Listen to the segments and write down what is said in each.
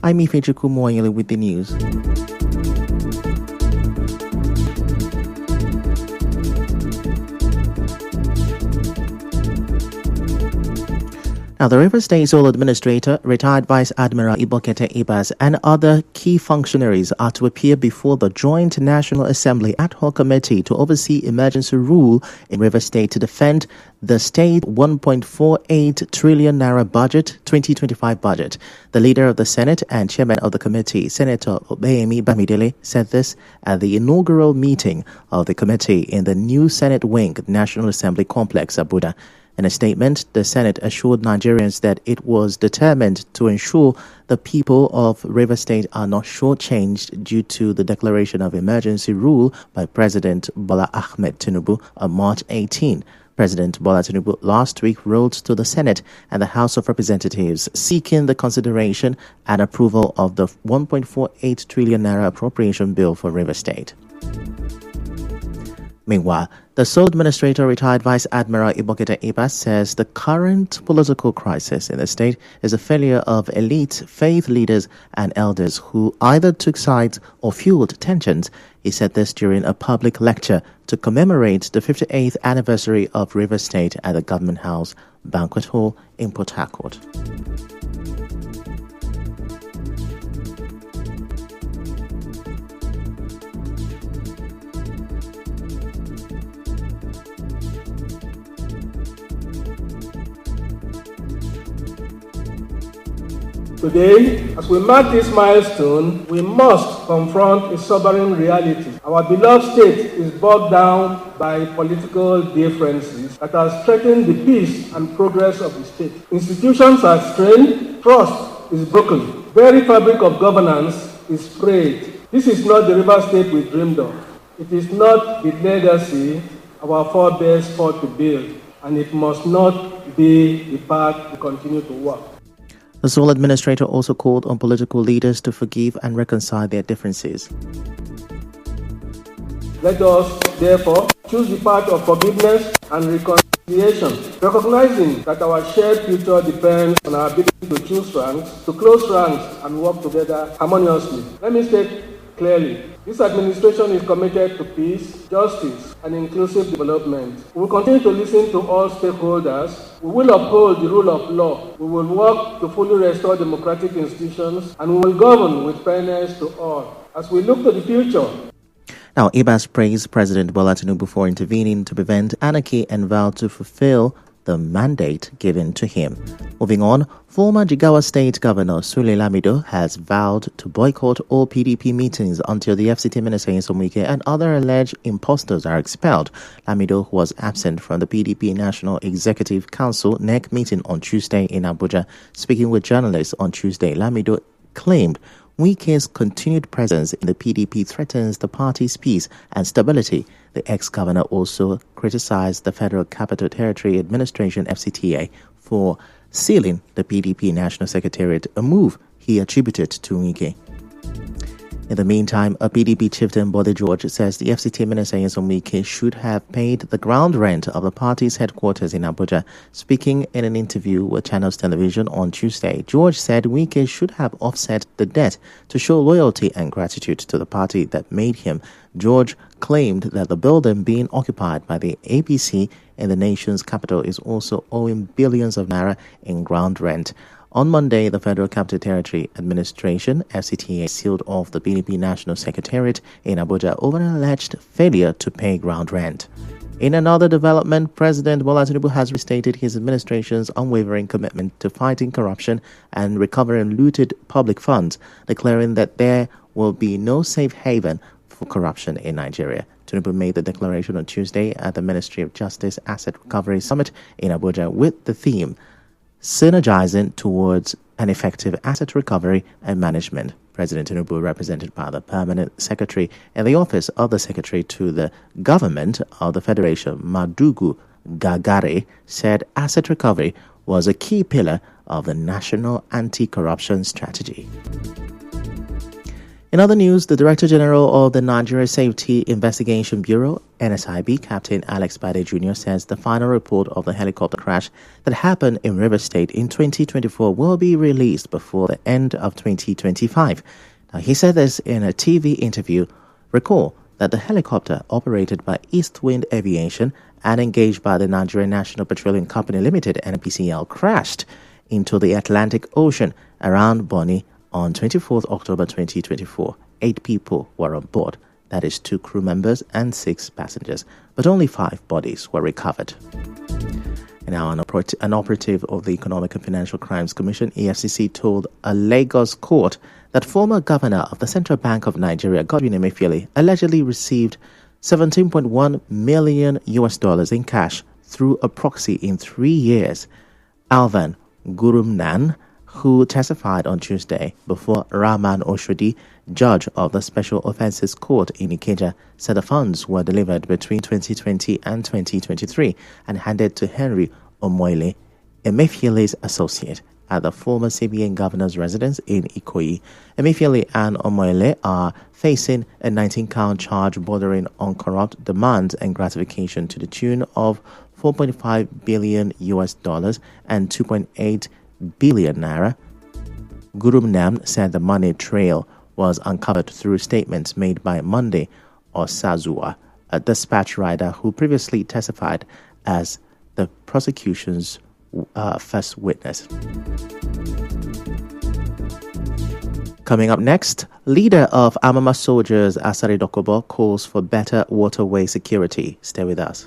I'm Ifechuku Moyele with the news. Now, the River State Sole Administrator, retired Vice Admiral Ibokete Ibas, and other key functionaries are to appear before the Joint National Assembly Ad Hoc Committee to oversee emergency rule in River State to defend the state 1.48 trillion naira budget, 2025 budget. The leader of the Senate and chairman of the committee, Senator Obeyemi Bamidele, said this at the inaugural meeting of the committee in the new Senate Wing National Assembly Complex, Abuja. In a statement, the Senate assured Nigerians that it was determined to ensure the people of River State are not shortchanged due to the declaration of emergency rule by President Bola Ahmed Tinubu on March 18. President Bola Tinubu last week wrote to the Senate and the House of Representatives seeking the consideration and approval of the 1.48 trillion naira appropriation bill for River State. Meanwhile, the sole administrator, retired Vice Admiral Ibokete Ibas, says the current political crisis in the state is a failure of elite faith leaders and elders who either took sides or fueled tensions. He said this during a public lecture to commemorate the 58th anniversary of River State at the Government House Banquet Hall in Port Harcourt. Today, as we mark this milestone, we must confront a sobering reality. Our beloved state is bogged down by political differences that have threatened the peace and progress of the state. Institutions are strained, trust is broken, very fabric of governance is frayed. This is not the River State we dreamed of. It is not the legacy our forebears fought to build, and it must not be the path we continue to walk. The sole administrator also called on political leaders to forgive and reconcile their differences. Let us, therefore, choose the path of forgiveness and reconciliation, recognizing that our shared future depends on our ability to choose ranks, to close ranks, and work together harmoniously. Let me state clearly, this administration is committed to peace, justice, and inclusive development. We will continue to listen to all stakeholders. We will uphold the rule of law. We will work to fully restore democratic institutions, and we will govern with fairness to all. As we look to the future. Now, Ibas praised President Bola Tinubu for intervening to prevent anarchy and vowed to fulfill the mandate given to him. Moving on, former Jigawa State Governor Sule Lamido has vowed to boycott all PDP meetings until the FCT Minister Nyesom Wike and other alleged impostors are expelled. Lamido, who was absent from the PDP National Executive Council NEC meeting on Tuesday in Abuja, speaking with journalists on Tuesday, Lamido claimed Wike's continued presence in the PDP threatens the party's peace and stability. The ex-governor also criticized the Federal Capital Territory Administration FCTA for sealing the PDP National Secretariat, a move he attributed to Wike. In the meantime, a PDP chieftain, Bode George, says the FCT Minister Nyesom Wike should have paid the ground rent of the party's headquarters in Abuja. Speaking in an interview with Channels Television on Tuesday, George said Wike should have offset the debt to show loyalty and gratitude to the party that made him. George claimed that the building being occupied by the APC in the nation's capital is also owing billions of naira in ground rent. On Monday, the Federal Capital Territory Administration, FCTA, sealed off the PDP National Secretariat in Abuja over an alleged failure to pay ground rent. In another development, President Bola Tinubu has restated his administration's unwavering commitment to fighting corruption and recovering looted public funds, declaring that there will be no safe haven for corruption in Nigeria. Tinubu made the declaration on Tuesday at the Ministry of Justice Asset Recovery Summit in Abuja with the theme Synergizing Towards an Effective Asset Recovery and Management. President Tinubu, represented by the Permanent Secretary in the Office of the Secretary to the Government of the Federation, Madugu Gagare, said asset recovery was a key pillar of the national anti-corruption strategy. In other news, the Director General of the Nigeria Safety Investigation Bureau, NSIB, Captain Alex Bade Jr., says the final report of the helicopter crash that happened in Rivers State in 2024 will be released before the end of 2025. Now, he said this in a TV interview. Recall that the helicopter, operated by Eastwind Aviation and engaged by the Nigerian National Petroleum Company Limited, NPCL, crashed into the Atlantic Ocean around Bonny on 24th October 2024. 8 people were on board, that is 2 crew members and 6 passengers, but only 5 bodies were recovered. And now an operative of the Economic and Financial Crimes Commission, EFCC, told a Lagos court that former governor of the Central Bank of Nigeria, Godwin Emefiele, allegedly received $17.1 million in cash through a proxy in 3 years. Alvan Gurumnan, who testified on Tuesday before Rahman Oshodi, judge of the Special Offences Court in Ikeja, said the funds were delivered between 2020 and 2023 and handed to Henry Omoile, Emefiele's associate, at the former CBN governor's residence in Ikoyi. Emefiele and Omoile are facing a 19-count charge bordering on corrupt demands and gratification to the tune of $4.5 billion and 2.8 billion naira. Gurumnam said the money trail was uncovered through statements made by Monday Osazua, a dispatch rider who previously testified as the prosecution's first witness. Coming up next, leader of Amama Soldiers Asari Dokubo calls for better waterway security. Stay with us.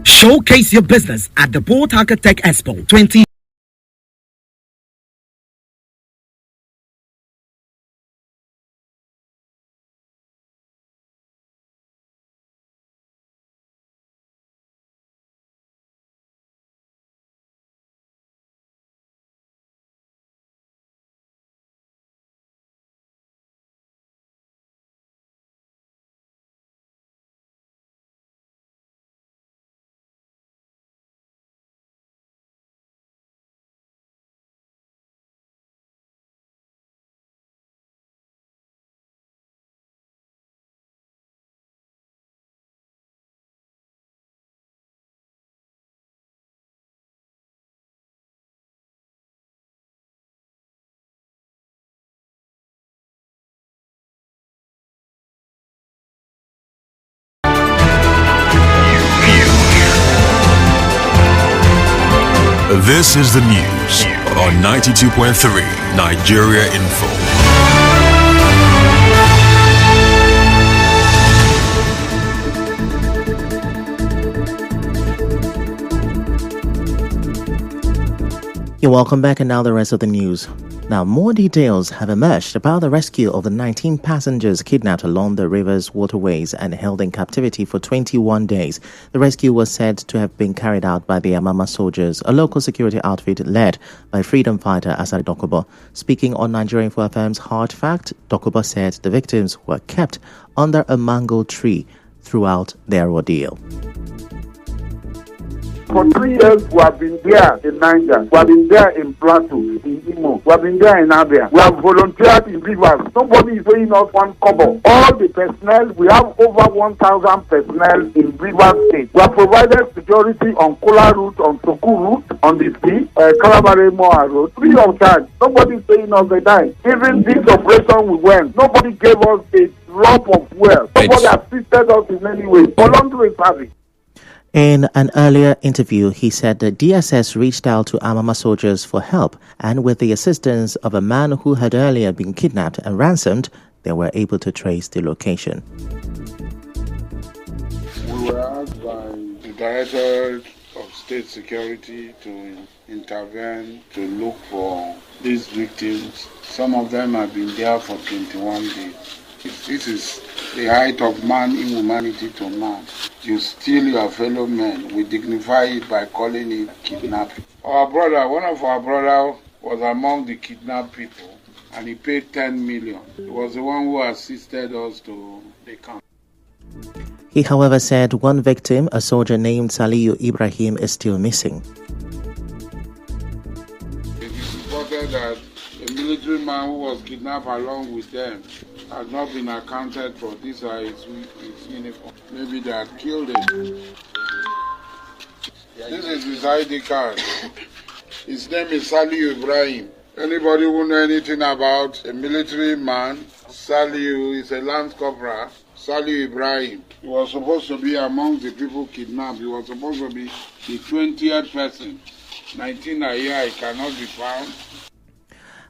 Showcase your business at the Port Harcourt Tech Expo 20. This is the news on 92.3 Nigeria Info. You're welcome back, and now the rest of the news. Now, more details have emerged about the rescue of the 19 passengers kidnapped along the river's waterways and held in captivity for 21 days. The rescue was said to have been carried out by the Amama Soldiers, a local security outfit led by freedom fighter Asari Dokubo. Speaking on Nigerian Info FM's Hard Fact, Dokubo said the victims were kept under a mango tree throughout their ordeal. For 3 years, we have been there in Niger, we have been there in Plateau, in Imo, we have been there in Abia. We have volunteered in rivers. Nobody is paying us one kobo. All the personnel, we have over 1,000 personnel in Rivers State. We have provided security on Kola route, on Soku route, on the sea, Kalabare Moa road, free of charge. Nobody is paying us a dime. Even this operation we went, nobody gave us a drop of wealth. Nobody assisted us in any way. Voluntary service. In an earlier interview, he said that DSS reached out to Amama Soldiers for help, and with the assistance of a man who had earlier been kidnapped and ransomed, they were able to trace the location. We were asked by the Director of State Security to intervene to look for these victims. Some of them have been there for 21 days. This is the height of man inhumanity to man. You steal your fellow men. We dignify it by calling it kidnapping. Our brother, one of our brothers, was among the kidnapped people, and he paid 10 million. He was the one who assisted us to the camp. He, however, said one victim, a soldier named Saliu Ibrahim, is still missing. It is reported that a military man who was kidnapped along with them has not been accounted for. These are his uniform. Maybe they had killed him. This is his ID card. His name is Saliu Ibrahim. Anybody who know anything about a military man, Saliu is a Lance Corporal, Saliu Ibrahim. He was supposed to be among the people kidnapped. He was supposed to be the 20th person. 19 a year, he cannot be found.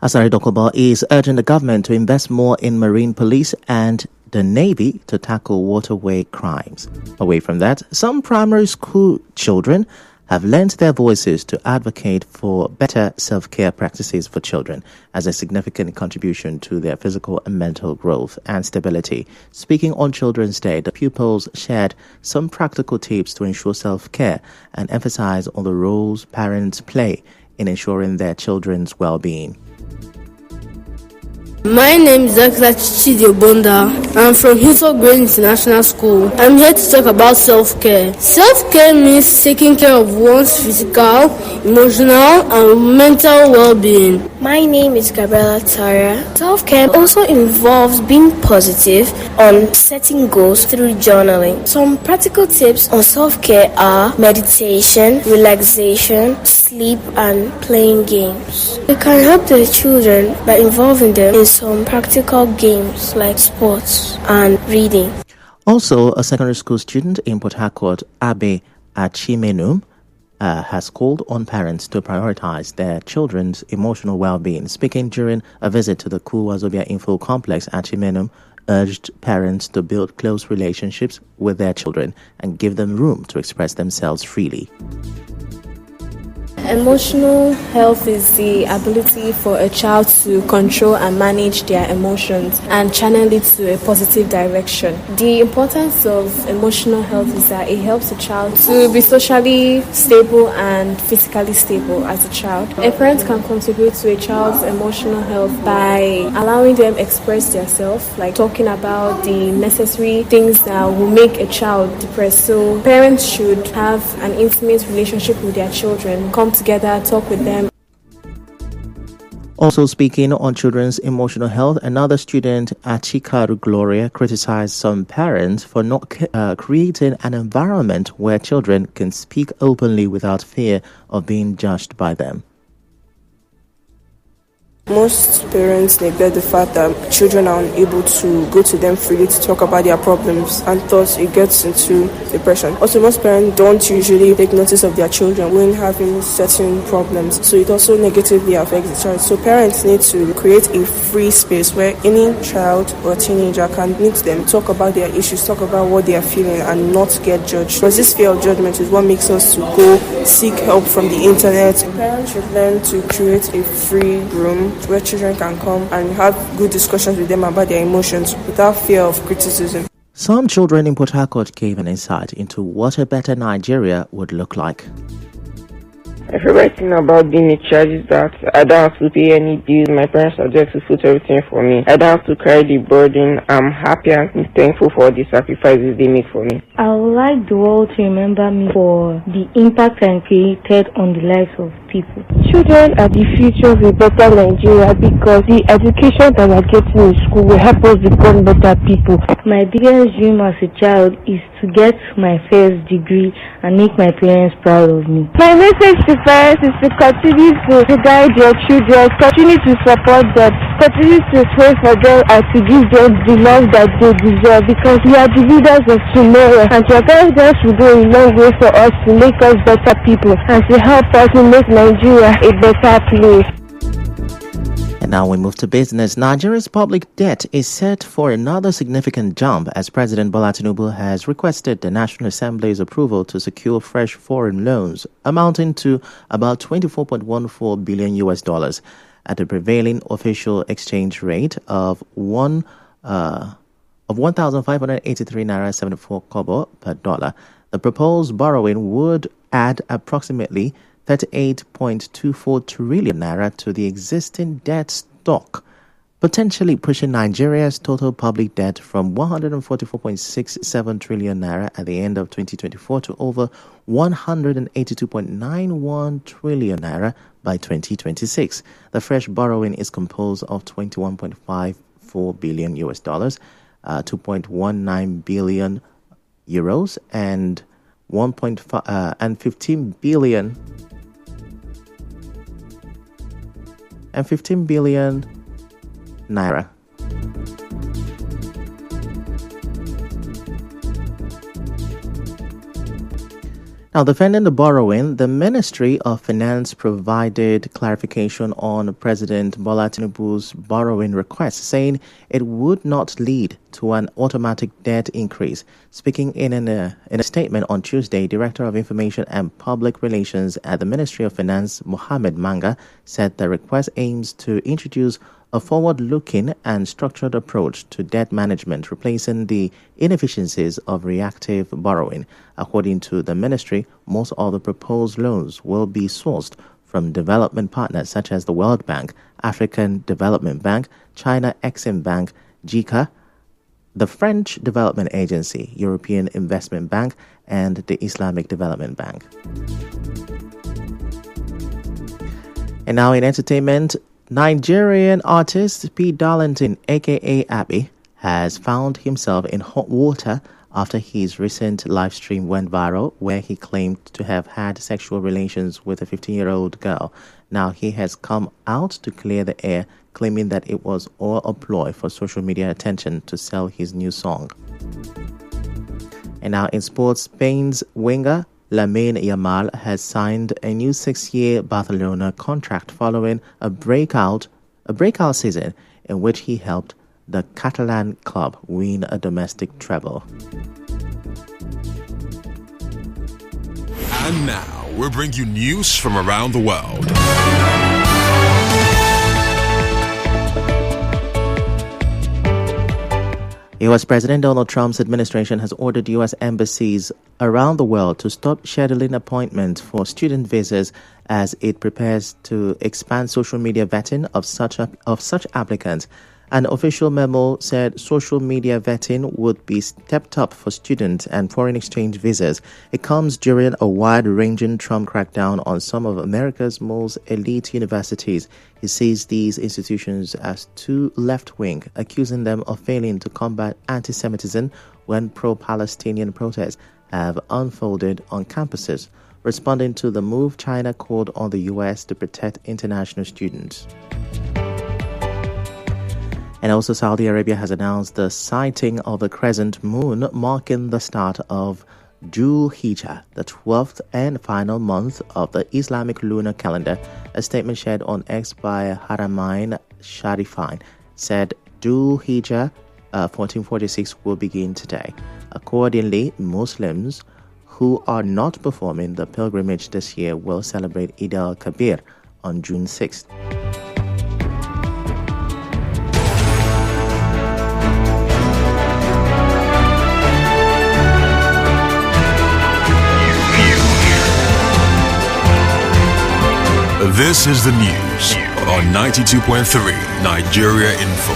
Asari Dokubo is urging the government to invest more in marine police and the Navy to tackle waterway crimes. Away from that, some primary school children have lent their voices to advocate for better self-care practices for children as a significant contribution to their physical and mental growth and stability. Speaking on Children's Day, the pupils shared some practical tips to ensure self-care and emphasize on the roles parents play in ensuring their children's well-being. My name is Dr. Chichidi Obonda. I'm from Hilltop Grade International School. I'm here to talk about self-care. Self-care means taking care of one's physical, emotional, and mental well-being. My name is Gabriela Tara. Self-care also involves being positive on setting goals through journaling. Some practical tips on self-care are meditation, relaxation, sleep, and playing games. We can help the children by involving them in some practical games like sports and reading. Also, a secondary school student in Port Harcourt, Abe Achimenum, has called on parents to prioritize their children's emotional well-being. Speaking during a visit to the Kuwazobia Info Complex, Achimenum urged parents to build close relationships with their children and give them room to express themselves freely. Emotional health is the ability for a child to control and manage their emotions and channel it to a positive direction. The importance of emotional health is that it helps a child to be socially stable and physically stable as a child. A parent can contribute to a child's emotional health by allowing them express themselves, like talking about the necessary things that will make a child depressed. So parents should have an intimate relationship with their children, come together, talk with them. Also speaking on children's emotional health, another student, Achikaru Gloria, criticized some parents for not creating an environment where children can speak openly without fear of being judged by them. Most parents neglect the fact that children are unable to go to them freely to talk about their problems, and thus it gets into depression. Also, most parents don't usually take notice of their children when having certain problems, so it also negatively affects the child. So parents need to create a free space where any child or teenager can meet them, talk about their issues, talk about what they are feeling, and not get judged. Because this fear of judgment is what makes us to go seek help from the internet. Parents should learn to create a free room where children can come and have good discussions with them about their emotions without fear of criticism. Some children in Port Harcourt gave an insight into what a better Nigeria would look like. My favorite thing about being a child is that I don't have to pay any bills. My parents are there to foot everything for me. I don't have to carry the burden. I'm happy and thankful for the sacrifices they make for me. I would like the world to remember me for the impact I created on the lives of people. Children are the future of a better Nigeria because the education that we're getting in school will help us become better people. My biggest dream as a child is to get my first degree and make my parents proud of me. My message to parents is to continue to guide your children, continue to support them, continue to pray for them and to give them the love that they deserve, because we are the leaders of tomorrow, and your guidance will go a long way for us to make us better people and to help us to make Nigeria a better place. And now we move to business. Nigeria's public debt is set for another significant jump as President Bola Tinubu has requested the National Assembly's approval to secure fresh foreign loans amounting to about $24.14 billion at the prevailing official exchange rate of 1,583 naira 74 kobo per dollar. The proposed borrowing would add approximately 38.24 trillion naira to the existing debt stock potentially pushing Nigeria's total public debt from 144.67 trillion naira at the end of 2024 to over 182.91 trillion naira by 2026. The fresh borrowing is composed of 21.54 billion US dollars, 2.19 billion euros, and 15 billion naira. Now, defending the borrowing, the Ministry of Finance provided clarification on President Bola Tinubu's borrowing request, saying it would not lead to an automatic debt increase. Speaking in a statement on Tuesday, Director of Information and Public Relations at the Ministry of Finance, Mohammed Manga, said the request aims to introduce a forward-looking and structured approach to debt management, replacing the inefficiencies of reactive borrowing. According to the ministry, most of the proposed loans will be sourced from development partners such as the World Bank, African Development Bank, China Exim Bank, JICA, the French Development Agency, European Investment Bank, and the Islamic Development Bank. And now in entertainment, Nigerian artist Pete Darlington, aka Abby, has found himself in hot water after his recent live stream went viral, where he claimed to have had sexual relations with a 15-year-old girl. Now he has come out to clear the air, claiming that it was all a ploy for social media attention to sell his new song. And now in sports, Spain's winger Lamine Yamal has signed a new 6-year Barcelona contract following a breakout season in which he helped the Catalan club win a domestic treble. And now we'll bring you news from around the world. U.S. President Donald Trump's administration has ordered U.S. embassies around the world to stop scheduling appointments for student visas as it prepares to expand social media vetting of such applicants. An official memo said social media vetting would be stepped up for student and foreign exchange visas. It comes during a wide-ranging Trump crackdown on some of America's most elite universities. He sees these institutions as too left-wing, accusing them of failing to combat anti-Semitism when pro-Palestinian protests have unfolded on campuses. Responding to the move, China called on the U.S. to protect international students. And also, Saudi Arabia has announced the sighting of a crescent moon, marking the start of Dhul Hijjah, the 12th and final month of the Islamic lunar calendar. A statement shared on X by Haramain Sharifain said Dhul Hijjah 1446 will begin today. Accordingly, Muslims who are not performing the pilgrimage this year will celebrate Eid al-Kabir on June 6th. This is the news on 92.3 Nigeria Info.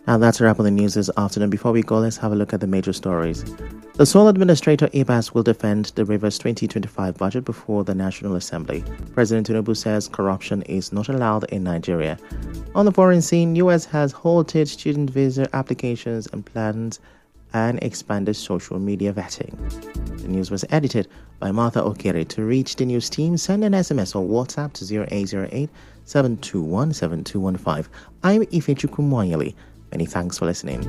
Now that's a wrap on the news this afternoon. Before we go, let's have a look at the major stories. The sole administrator, IBAS, will defend the Rivers 2025 budget before the National Assembly. President Tinubu says corruption is not allowed in Nigeria. On the foreign scene, U.S. has halted student visa applications and plans and expanded social media vetting. The news was edited by Martha Okere. To reach the news team, send an SMS or WhatsApp to 0808-721-7215. I'm Ifechukwu Mwanyeli. Many thanks for listening.